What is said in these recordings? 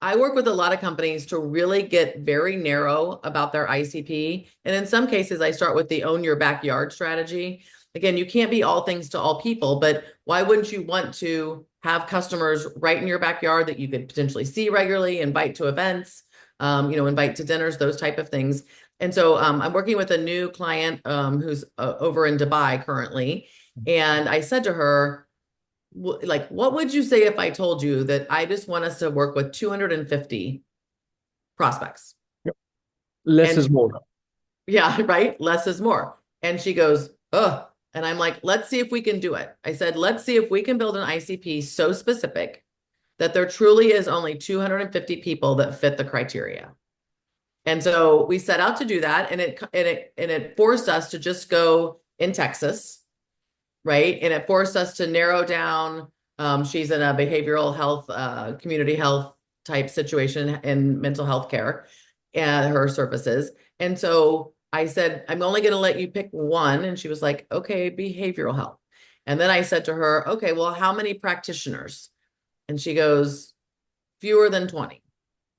I work with a lot of companies to really get very narrow about their ICP. And in some cases, I start with the own your backyard strategy. Again, you can't be all things to all people, but why wouldn't you want to have customers right in your backyard that you could potentially see regularly, invite to events, invite to dinners, those type of things. And so I'm working with a new client who's over in Dubai currently. And I said to her, like, what would you say if I told you that I just want us to work with 250 prospects? Yep. Less And is more. yeah, right. Less is more. And she goes, ugh. And I'm like, let's see if we can do it. I said, let's see if we can build an ICP so specific that there truly is only 250 people that fit the criteria. And so we set out to do that, and it forced us to just go in Texas, right? And it forced us to narrow down. She's in a behavioral health, community health type situation in mental health care and her services. And so I said, I'm only going to let you pick one. And she was like, okay, behavioral health. And then I said to her, okay, well, how many practitioners? And she goes, fewer than 20.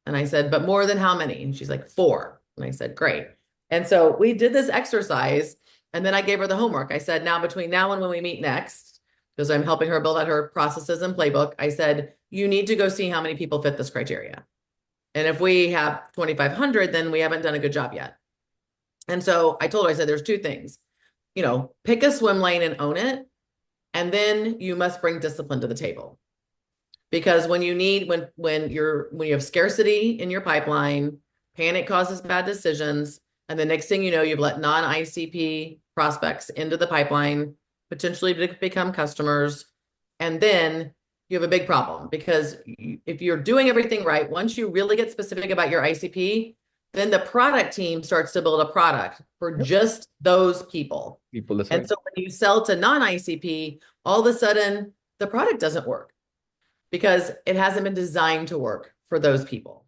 And I said, but more than how many? And she's like, 4. And I said, great. And so we did this exercise. And then I gave her the homework. I said, now between now and when we meet next, because I'm helping her build out her processes and playbook, I said, you need to go see how many people fit this criteria. And if we have 2,500, then we haven't done a good job yet. And so I told her, I said, there's 2 things, pick a swim lane and own it. And then you must bring discipline to the table. Because when you have scarcity in your pipeline, panic causes bad decisions. And the next thing you know, you've let non-ICP prospects into the pipeline, potentially to become customers. And then you have a big problem, because if you're doing everything right, once you really get specific about your ICP, then the product team starts to build a product for Yep. just those people. That's And right. so when you sell to non-ICP, all of a sudden the product doesn't work because it hasn't been designed to work for those people.